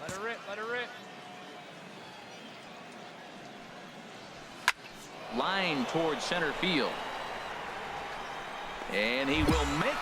Let her rip, let her rip. Line towards center field. And he will make.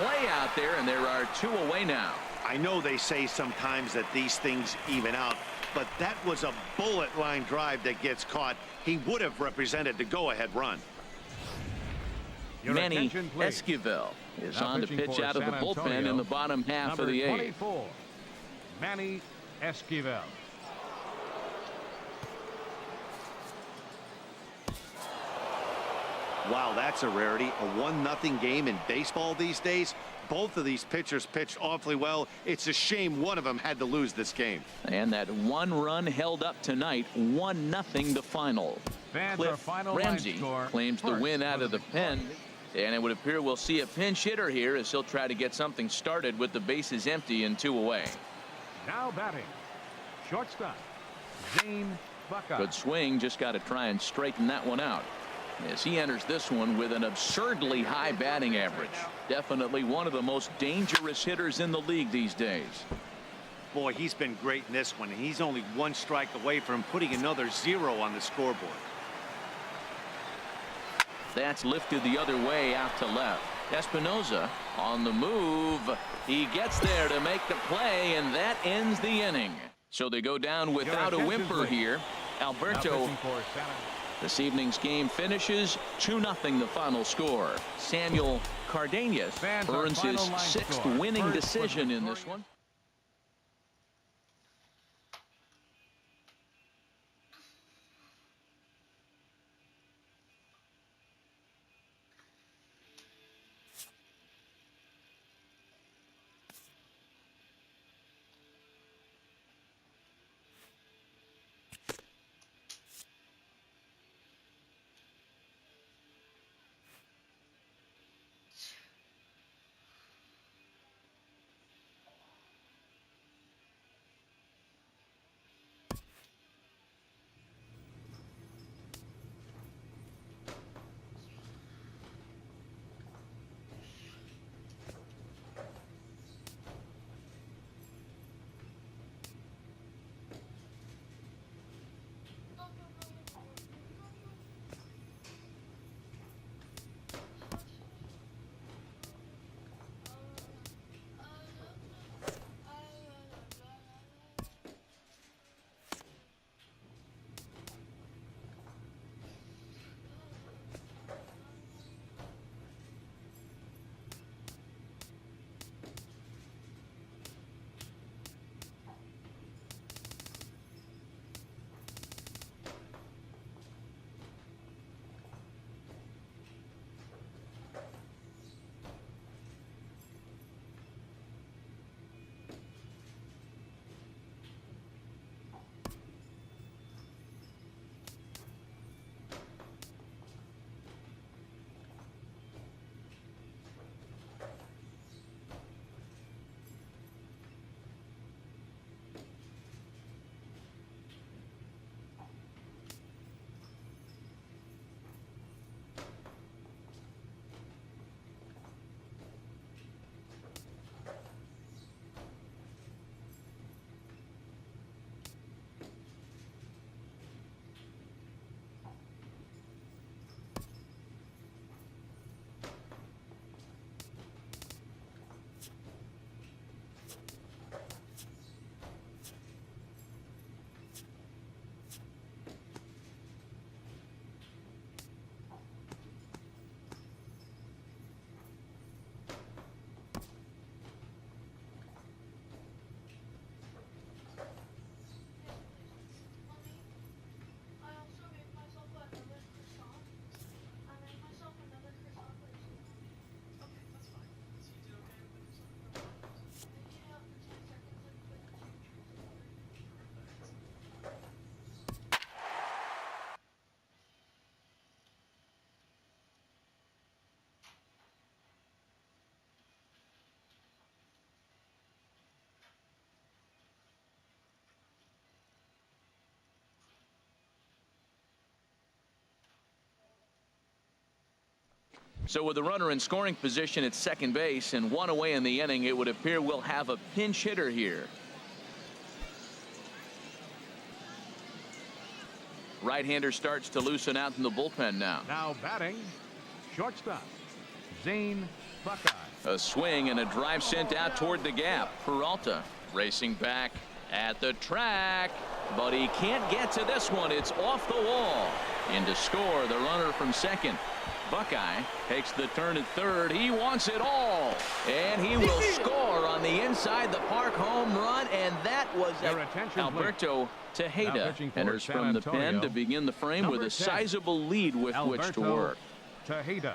play out there, and there are 2 away now. I know they say sometimes that these things even out, but that was a bullet line drive that gets caught. He would have represented the go-ahead run. Manny Esquivel is on to pitch out of the bullpen in the bottom half of the 8th. Manny Esquivel. Wow, that's a rarity. A 1-0 game in baseball these days. Both of these pitchers pitched awfully well. It's a shame one of them had to lose this game. And that 1 run held up tonight. 1-0 the final. Cliff Ramsey claims the win out of the pen. And it would appear we'll see a pinch hitter here as he'll try to get something started with the bases empty and 2 away. Now batting, shortstop, Zane Buckeye. Good swing, just got to try and straighten that one out as he enters this one with an absurdly high batting average. Definitely one of the most dangerous hitters in the league these days. Boy, he's been great in this one. He's only 1 strike away from putting another 0 on the scoreboard. That's lifted the other way out to left. Espinoza on the move. He gets there to make the play, and that ends the inning. So they go down without a whimper here. Alberto, this evening's game finishes 2-0 the final score. Samuel Cardenas earns his 6th winning decision in this one. So with the runner in scoring position at second base and 1 away in the inning, it would appear we'll have a pinch hitter here. Right-hander starts to loosen out in the bullpen now. Now batting, shortstop, Zane Buckeye. A swing and a drive sent out toward the gap. Peralta racing back at the track, but he can't get to this one. It's off the wall. In to score, the runner from second. Buckeye takes the turn at third. He wants it all, and he will score on the inside the park home run, and that was Alberto Tejeda enters from the pen to begin the frame with a sizable lead with which to work. Tejeda.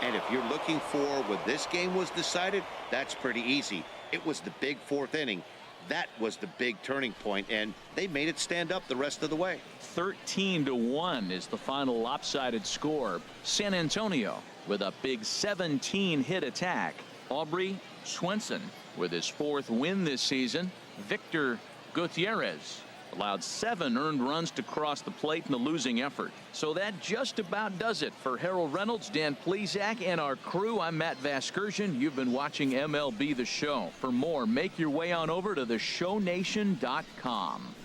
And if you're looking for when this game was decided, that's pretty easy. It was the big fourth inning. That was the big turning point, and they made it stand up the rest of the way. 13-1 is the final lopsided score. San Antonio with a big 17-hit attack. Aubrey Swenson with his fourth win this season. Victor Gutierrez allowed 7 earned runs to cross the plate in the losing effort. So that just about does it for Harold Reynolds, Dan Plesac, and our crew. I'm Matt Vasgersian. You've been watching MLB The Show. For more, make your way on over to theshownation.com.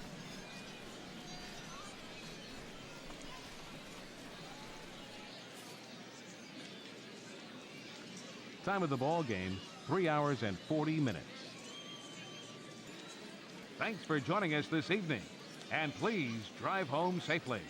Time of the ball game, 3 hours and 40 minutes. Thanks for joining us this evening, and please drive home safely.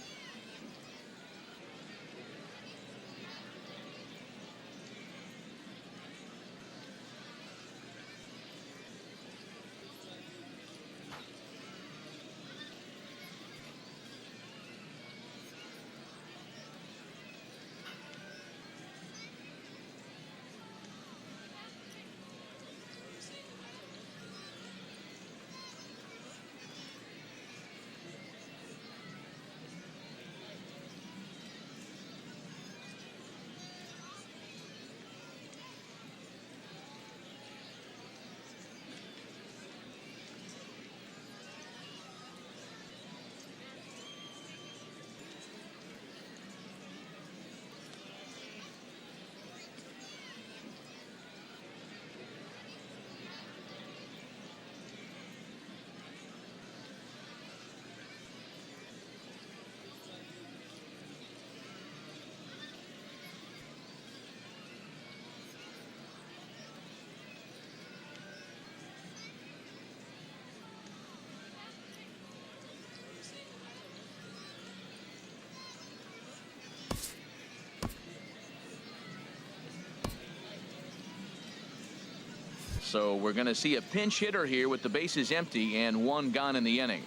So we're going to see a pinch hitter here with the bases empty and one gone in the inning.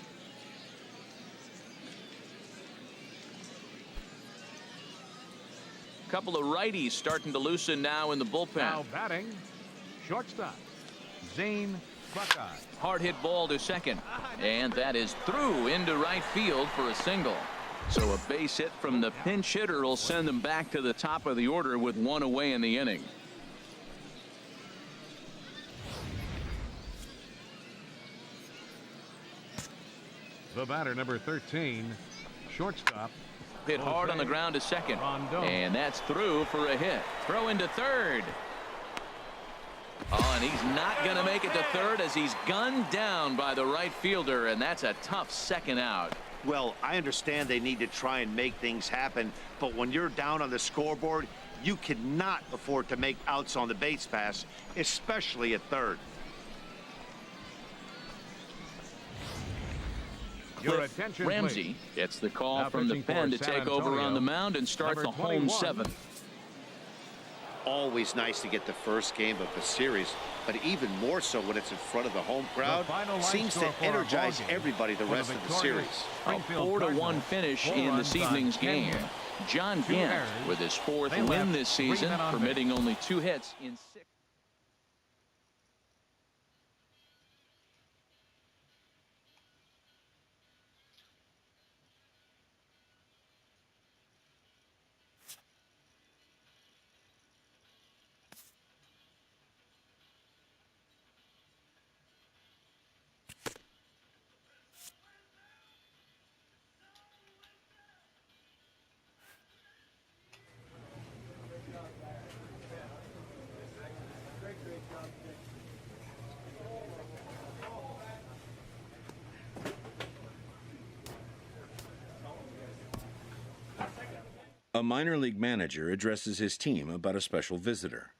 Couple of righties starting to loosen now in the bullpen. Now batting, shortstop, Zane Buckeye. Hard hit ball to second, and that is through into right field for a single. So a base hit from the pinch hitter will send them back to the top of the order with one away in the inning. The batter, number 13, shortstop. Hit hard on the ground to second, Rondon. and that's through for a hit. Throw into third. Oh, and he's not going to make it to third as he's gunned down by the right fielder, and that's a tough second out. Well, I understand they need to try and make things happen, but when you're down on the scoreboard, you cannot afford to make outs on the base pass, especially at third. Your attention, Ramsey please. gets the call Now from the pitching pen for to San take over Antonio, on the mound and start number the home 21. seventh. Always nice to get the first game of the series, but even more so when it's in front of the home crowd. final line Seems score to for our energize ball game everybody the for the rest of the victorious series. A Springfield 4-1 Cardinals. finish 4 in runs this evening's on game. 10 hits. John 2 Gant errors. with his fourth They win left this 3 season, men on base. permitting only 2 hits in 6. A minor league manager addresses his team about a special visitor.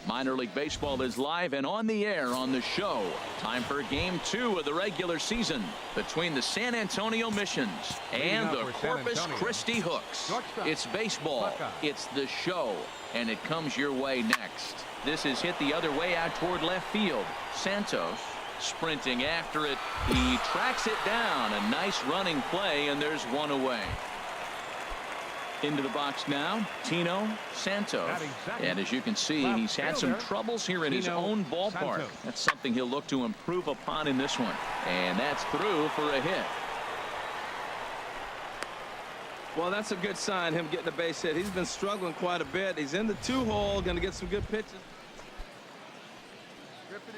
Minor League Baseball is live and on the air on the show. Time for Game 2 of the regular season between the San Antonio Missions and the Corpus Christi Hooks. It's baseball, it's the show, and it comes your way next. This is hit the other way out toward left field. Santos sprinting after it. He tracks it down. A nice running play, and there's one away. Into the box now, Tino Santos. And as you can see, he's had some troubles here in his own ballpark. That's something he'll look to improve upon in this one. And that's through for a hit. Well, that's a good sign, him getting a base hit. He's been struggling quite a bit. He's in the 2-hole, going to get some good pitches.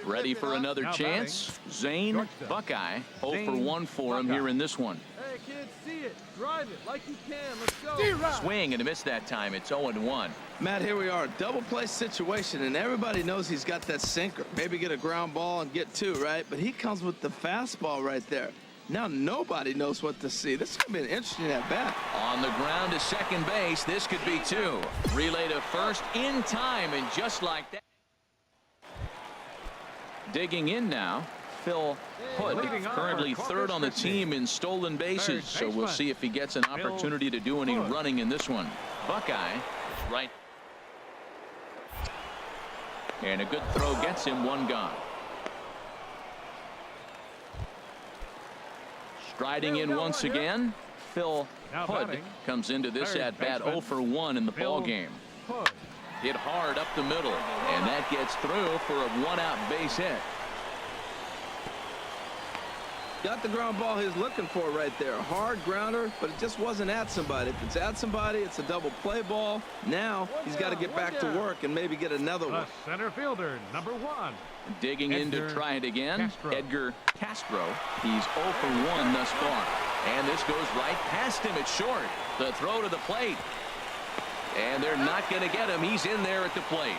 Ready for another chance. Zane Buckeye 0 for 1 for him here in this one. Hey, kids, see it. Drive it like you can. Let's go. Swing and a miss that time. It's 0-1. Matt, here we are. Double play situation, and everybody knows he's got that sinker. Maybe get a ground ball and get 2, right? But he comes with the fastball right there. Now nobody knows what to see. This is going to be an interesting at-bat. On the ground to second base. This could be 2. Relay to first in time, and just like that. Digging in now, Phil Hood, currently third on the team in stolen bases, so we'll see if he gets an opportunity to do any running in this one. Buckeye is right. And a good throw gets him 1 gone. Striding in once again, Phil Hood comes into this at-bat 0 for 1 in the ball game. Hit hard up the middle, and that gets through for a 1-out base hit. Got the ground ball he's looking for right there. A hard grounder, but it just wasn't at somebody. If it's at somebody, it's a double play ball. Now he's got to get back to work and maybe get another one. The center fielder, number 1. Digging in to try it again, Castro. Edgar Castro. He's 0 for 1 thus far. And this goes right past him. It's short. The throw to the plate. And they're not going to get him. He's in there at the plate.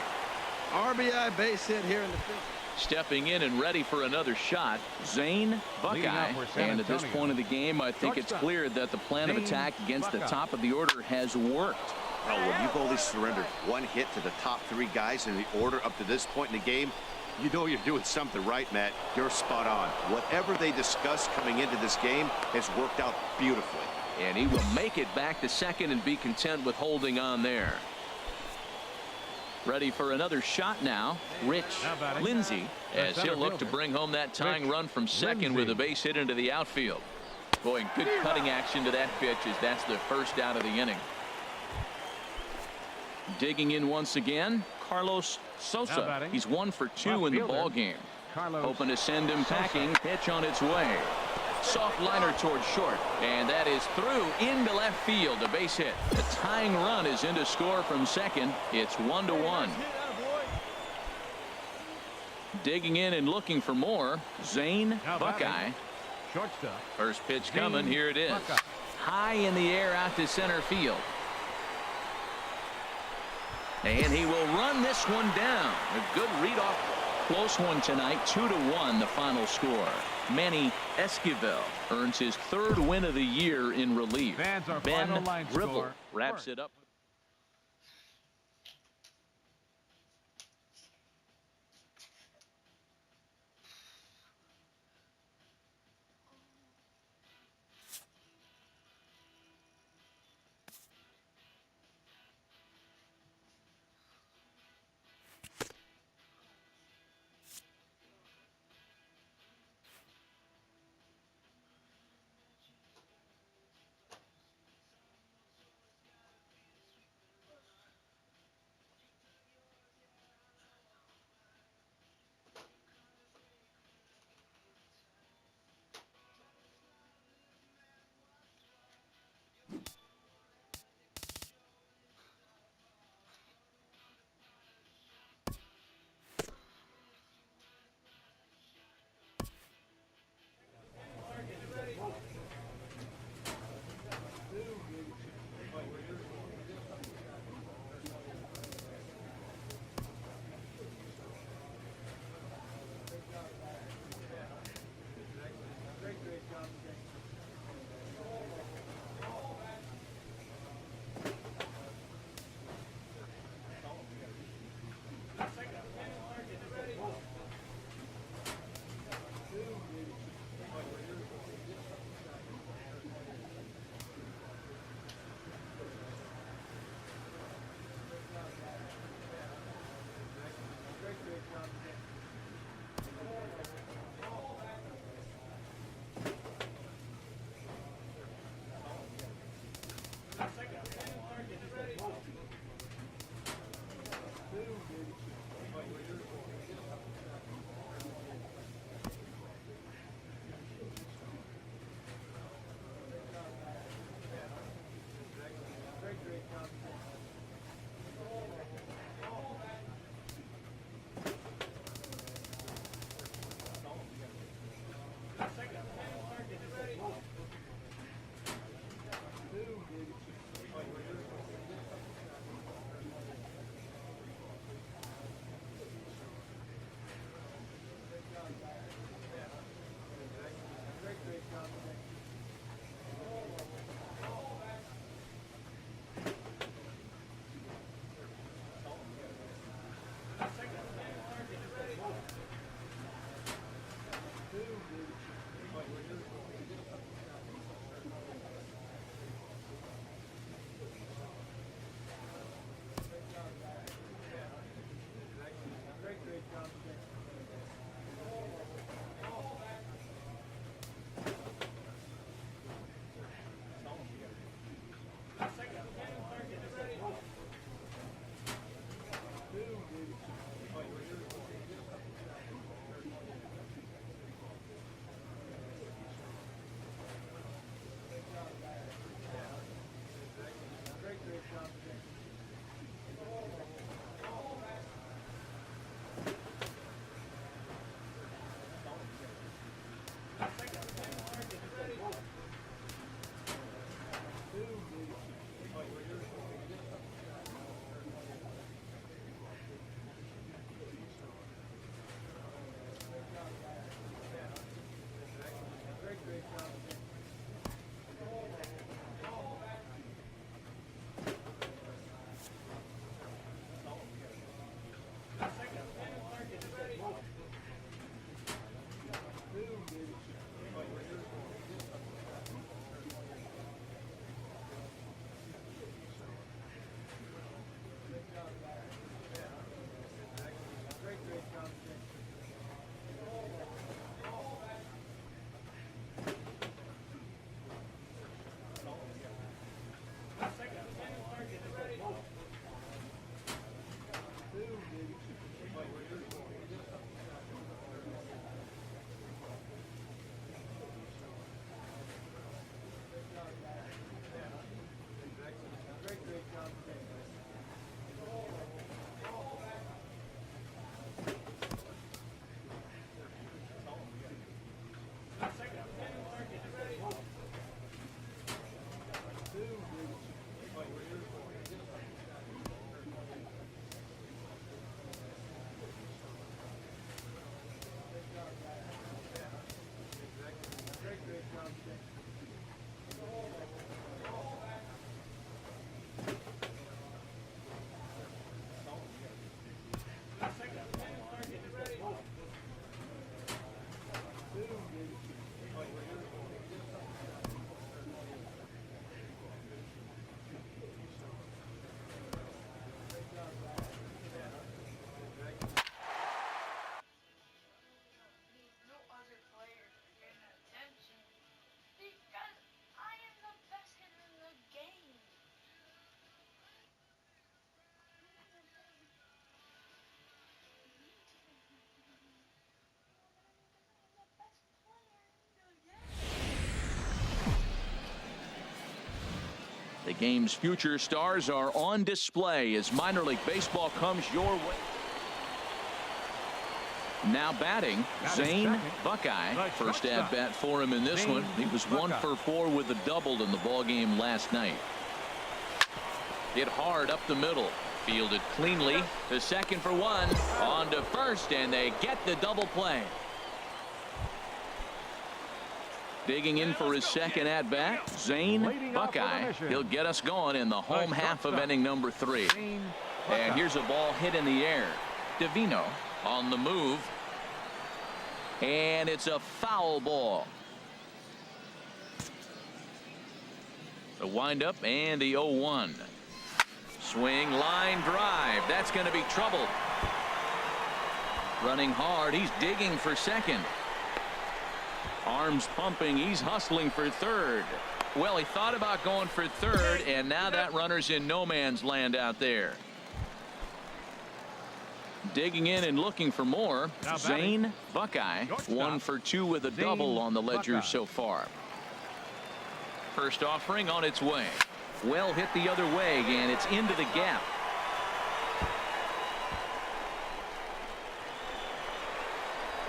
RBI base hit here in the fifth. Stepping in and ready for another shot, Zane Buckeye. And at this point of the game, I think it's clear that the plan of attack against the top of the order has worked. Oh, when you've only surrendered 1 hit to the top 3 guys in the order up to this point in the game, you know you're doing something right, Matt. You're spot on. Whatever they discussed coming into this game has worked out beautifully. And he will make it back to second and be content with holding on there. Ready for another shot now, Rich Lindsay, as he'll look to bring home that tying run from second with a base hit into the outfield. Boy, good cutting action to that pitch as that's the first out of the inning. Digging in once again, Carlos Sosa. He's 1 for 2 in the ball game. Hoping to send him packing. Pitch on its way. Soft liner towards short, and that is through into left field. A base hit. The tying run is in to score from second. It's 1-1. Digging in and looking for more, Zane Buckeye. Shortstop. First pitch coming. Here it is. High in the air out to center field. And he will run this one down. A good read off. Close one tonight. 2-1 the final score. Manny Esquivel earns his 3rd win of the year in relief. Ben Gribble wraps it up. The game's future stars are on display as minor league baseball comes your way. Now batting, Zane Buckeye. First at bat for him in this one. He was 1 for 4 with a double in the ball game last night. Hit hard up the middle. Fielded cleanly to second for 1. On to first, and they get the double play. Digging in for his second at bat, Zane Buckeye. He'll get us going in the home half of inning number 3. And here's a ball hit in the air. Divino on the move. And it's a foul ball. The windup and the 0-1. Swing, line drive. That's going to be trouble. Running hard. He's digging for second. Arms pumping. He's hustling for third. Well, he thought about going for third, and now that runner's in no man's land out there. Digging in and looking for more. Zane Buckeye, 1 for 2 with a double on the ledger so far. First offering on its way. Well hit the other way, and it's into the gap.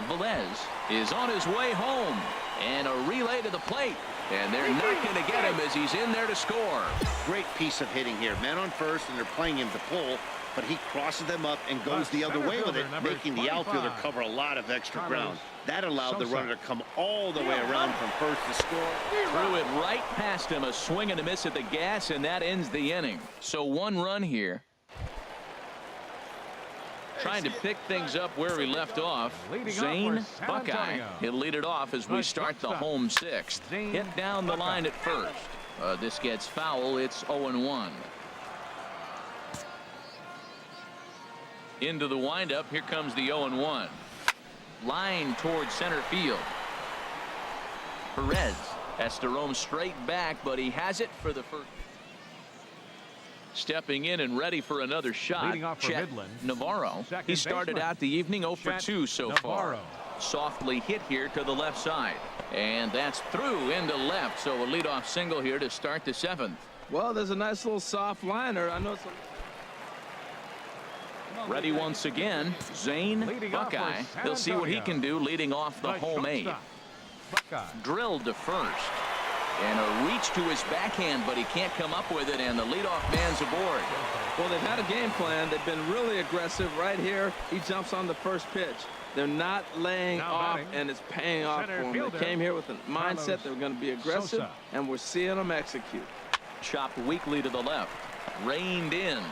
Velez is on his way home, and a relay to the plate, and they're not going to get him as he's in there to score. Great piece of hitting here. Men on first, and they're playing him to pull, but he crosses them up and goes the other way with it, making the outfielder cover a lot of extra ground. That allowed the runner to come all the way around from first to score. Threw it right past him, a swing and a miss at the gas, and that ends the inning. So 1 run here. Trying to pick things up where we left off. Zane Buckeye. He'll lead it off as we start the home 6th. Hit down the line at first. This gets foul. It's 0-1. Into the windup. Here comes the 0-1. Line towards center field. Perez has to roam straight back, but he has it for the first. Stepping in and ready for another shot. Chet Navarro. He started out the evening 0 for 2 so far. Softly hit here to the left side. And that's through into left. So a leadoff single here to start the 7th. Well, there's a nice little soft liner. I know it's ready once again. Zane Buckeye. He'll see what he can do leading off the home 8. Drilled to first. And a reach to his backhand, but he can't come up with it, and the leadoff man's aboard. Well, they've had a game plan. They've been really aggressive right here. He jumps on the first pitch. They're not laying off, and it's paying off for them. They came here with a mindset they were going to be aggressive, and we're seeing them execute. Chopped weakly to the left. Reined in.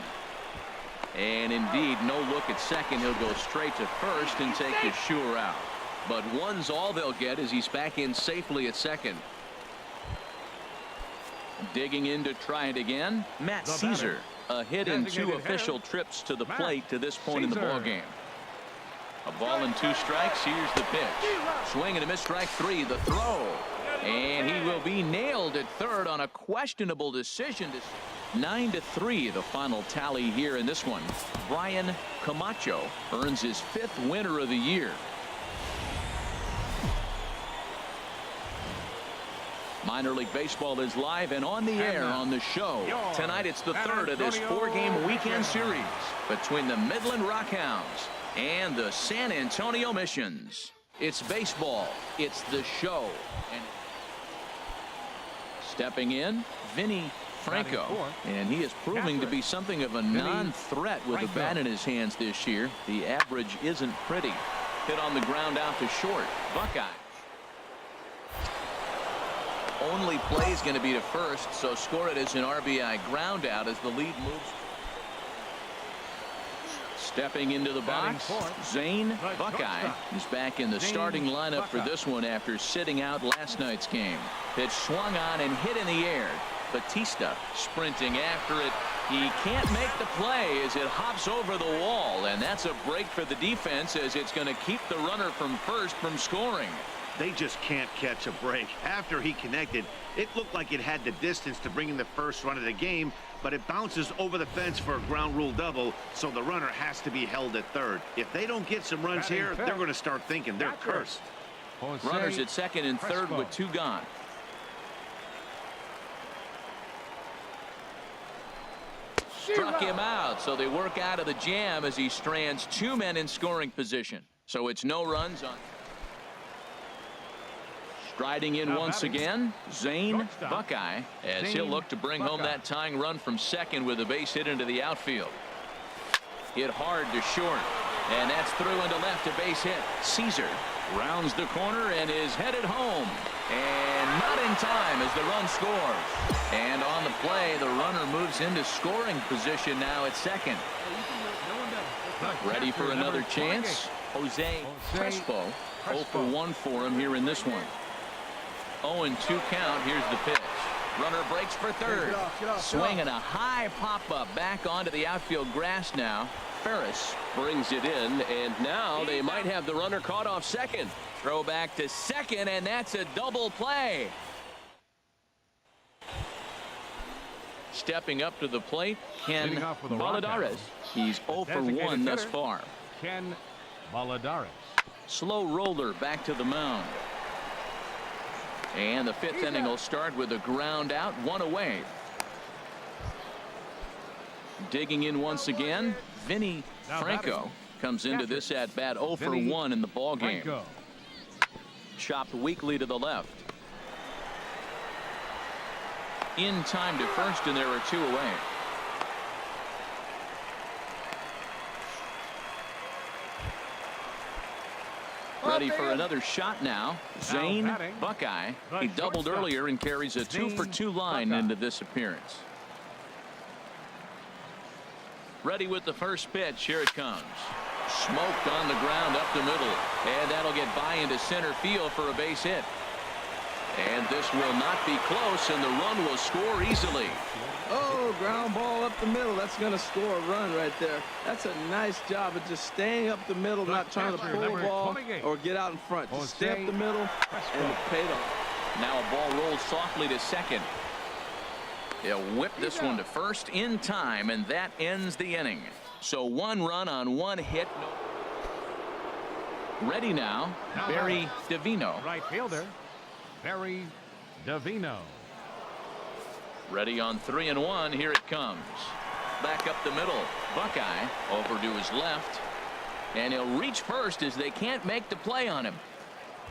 And indeed, no look at second. He'll go straight to first and take his sure out. But 1's all they'll get as he's back in safely at second. Digging in to try it again. Matt Caesar. A hit in 2 official trips to the plate to this point in the ballgame. A ball and 2 strikes. Here's the pitch. Swing and a miss, strike 3. The throw. And he will be nailed at third on a questionable decision. 9-3 the final tally here in this one. Brian Camacho earns his 5th winner of the year. Minor League Baseball is live and on the air on the show. Tonight it's the 3rd of this 4-game weekend series between the Midland Rockhounds and the San Antonio Missions. It's baseball. It's the show. And stepping in, Vinny Franco. And he is proving to be something of a non-threat with a bat in his hands this year. The average isn't pretty. Hit on the ground out to short. Buckeye. Only play is going to be to first, so score it as an RBI ground out as the lead moves. Stepping into the box, Zane Buckeye is back in the starting lineup for this one after sitting out last night's game. Pitch swung on and hit in the air. Batista sprinting after it. He can't make the play as it hops over the wall, and that's a break for the defense as it's going to keep the runner from first from scoring. They just can't catch a break. After he connected, it looked like it had the distance to bring in the first run of the game, but it bounces over the fence for a ground rule double, so the runner has to be held at third. If they don't get some runs here, they're going to start thinking they're cursed. Runners at second and third with 2 gone. struck him out, so they work out of the jam as he strands 2 men in scoring position. So it's no runs on. Striding in once again, Zane Buckeye, as he'll look to bring home that tying run from second with a base hit into the outfield. Hit hard to short, and that's through into left, a base hit. Caesar rounds the corner and is headed home, and not in time as the run scores. And on the play, the runner moves into scoring position now at second. Ready for another chance? Jose Crespo, 0 for 1 for him here in this one. 0-2 count. Here's the pitch. Runner breaks for third. Swinging a high pop-up back onto the outfield grass now. Ferris brings it in, and now they might have the runner caught off second. Throw back to second, and that's a double play. Stepping up to the plate, Ken Valadares. He's 0 for 1 thus far. Ken Valadares. Slow roller back to the mound. And the 5th inning will start with a ground out, 1 away. Digging in once again, Vinny Franco comes into this at bat 0 for 1 in the ball game. Chopped weakly to the left. In time to first, and there are 2 away. Ready for another shot now. Zane Buckeye. He doubled earlier and carries a 2 for 2 line into this appearance. Ready with the first pitch. Here it comes. Smoked on the ground up the middle, and that'll get by into center field for a base hit. And this will not be close, and the run will score easily. Oh, ground ball up the middle. That's going to score a run right there. That's a nice job of just staying up the middle, not trying to pull the ball or get out in front. Just stay up the middle, and it paid off. Now a ball rolls softly to second. They'll whip this one to first in time, and that ends the inning. So 1 run on 1 hit. Ready now, Barry Divino. Right fielder, Barry Divino. Ready on 3-1. Here it comes. Back up the middle. Buckeye over to his left. And he'll reach first as they can't make the play on him.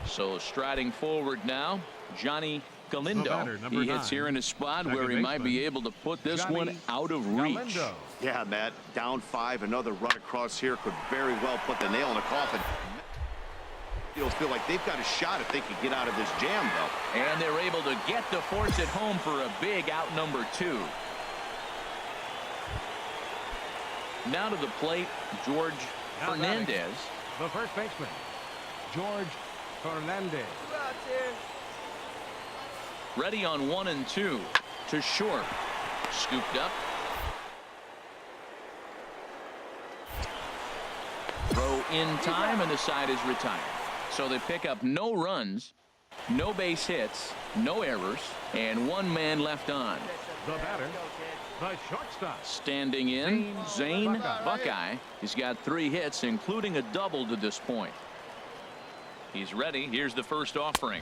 So striding forward now, Johnny Galindo. He hits here in a spot where he might be able to put this one out of reach. Yeah, Matt, down 5. Another run across here could very well put the nail in the coffin. You'll feel like they've got a shot if they can get out of this jam, though. And they're able to get the force at home for a big out number 2. Now to the plate, George Fernandez. The first baseman, George Fernandez. Ready on 1-2 to short. Scooped up. Throw in time, and the side is retired. So they pick up no runs, no base hits, no errors, and 1 man left on. The batter, the shortstop. Standing in, Zane Buckeye. He's got 3 hits, including a double to this point. He's ready. Here's the first offering.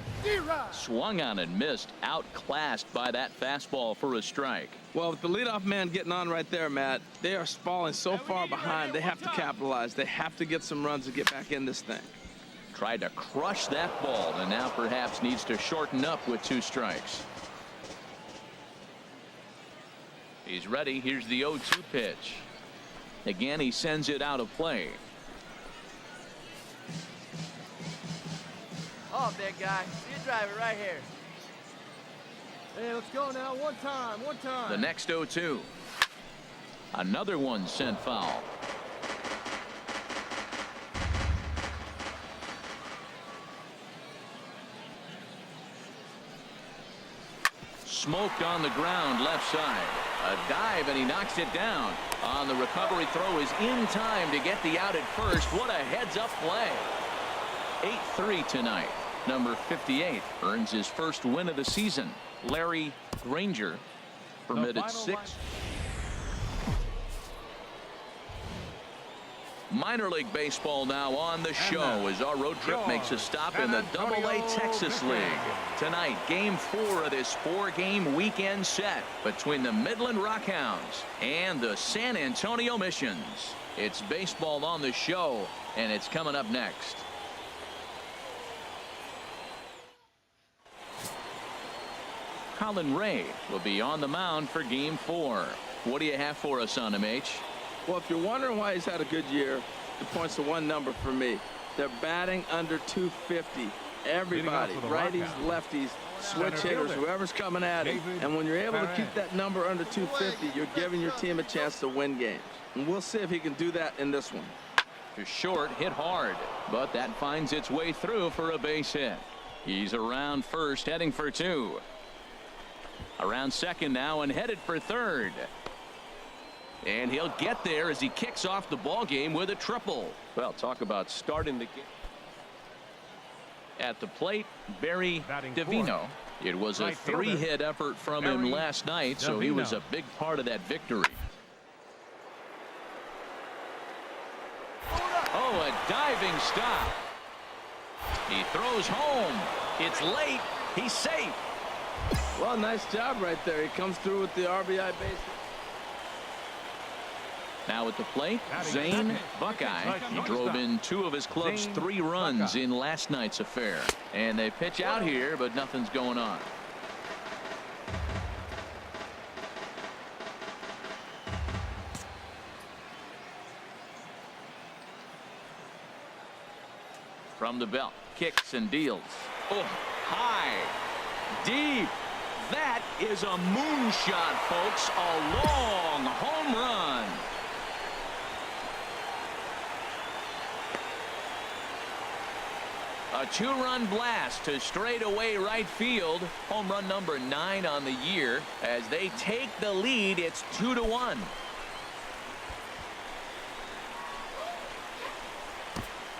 Swung on and missed. Outclassed by that fastball for a strike. Well, with the leadoff man getting on right there, Matt, they are falling so far behind. They have to capitalize. They have to get some runs to get back in this thing. Tried to crush that ball, and now perhaps needs to shorten up with 2 strikes. He's ready. Here's the 0-2 pitch. Again, he sends it out of play. Oh, big guy. You drive it right here. Hey, let's go now. One time. The next 0-2. Another one sent foul. Smoked on the ground left side. A dive, and he knocks it down. On the recovery throw is in time to get the out at first. What a heads-up play. 8-3 tonight. Number 58 earns his first win of the season. Larry Granger permitted 6. Minor League Baseball now on the show as our road trip makes a stop in the Double-A Texas League. Tonight, Game 4 of this 4-game weekend set between the Midland Rockhounds and the San Antonio Missions. It's baseball on the show, and it's coming up next. Colin Ray will be on the mound for Game 4. What do you have for us on him, H? Well, if you're wondering why he's had a good year, it points to one number for me. They're batting under 250. Everybody, righties, lefties, switch hitters, whoever's coming at him. And when you're able to keep that number under 250, you're giving your team a chance to win games. And we'll see if he can do that in this one. To short, hit hard, but that finds its way through for a base hit. He's around first, heading for 2. Around second now and headed for third. And he'll get there as he kicks off the ball game with a triple. Well, talk about starting the game. At the plate, Barry Divino. It was a 3-hit effort from him last night, so he was a big part of that victory. Oh, a diving stop. He throws home. It's late. He's safe. Well, nice job right there. He comes through with the RBI base. Now at the plate, Zane Buckeye. He drove in 2 of his club's 3 runs in last night's affair. And they pitch out here, but nothing's going on. From the belt, kicks and deals. Oh, high, deep. That is a moonshot, folks. A long home run. A 2-run blast to straightaway right field. Home run number 9 on the year. As they take the lead, it's 2-1.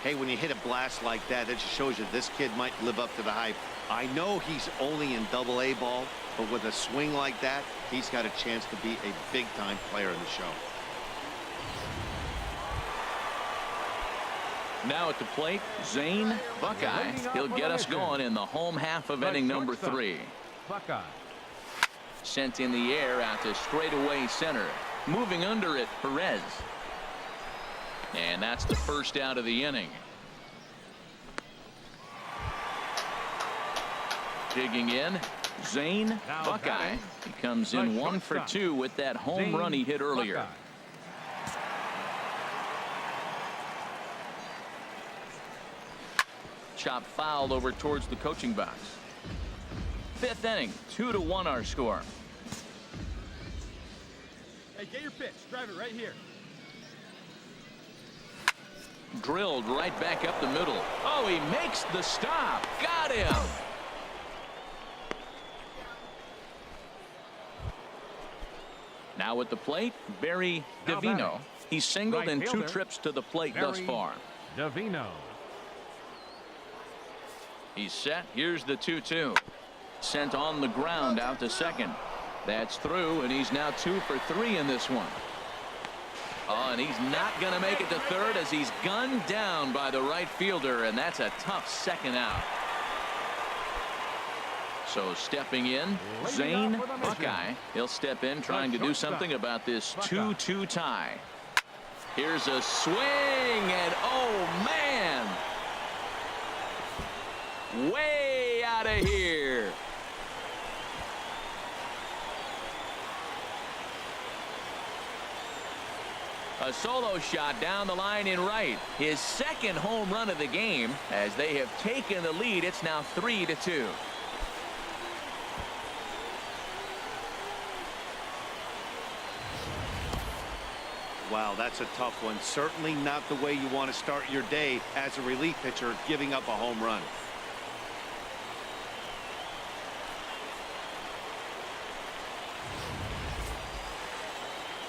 Hey, when you hit a blast like that, it just shows you this kid might live up to the hype. I know he's only in Double-A ball, but with a swing like that, he's got a chance to be a big-time player in the show. Now at the plate, Zane Buckeye. He'll get us going in the home half of inning number 3. Buckeye. Sent in the air out to straightaway center. Moving under it, Perez. And that's the first out of the inning. Digging in, Zane Buckeye. He comes in 1 for 2 with that home run he hit earlier. Chop foul over towards the coaching box. 5th inning, 2-1 our score. Hey, get your pitch. Drive it right here. Drilled right back up the middle. Oh, he makes the stop. Got him. Now at the plate, Barry Divino. He's singled in 2 trips to the plate thus far. Divino. He's set. Here's the 2-2. Sent on the ground out to second. That's through, and he's now 2 for 3 in this one. Oh, and he's not going to make it to third as he's gunned down by the right fielder, and that's a tough second out. So stepping in, Zane Buckeye. He'll step in trying to do something about this 2-2 tie. Here's a swing, and oh, man. Way out of here. A solo shot down the line in right. His 2nd home run of the game. As they have taken the lead, it's now 3-2. Wow, that's a tough one. Certainly not the way you want to start your day as a relief pitcher, giving up a home run.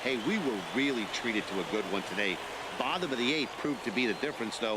Hey, we were really treated to a good one today. Bottom of the 8th proved to be the difference, though.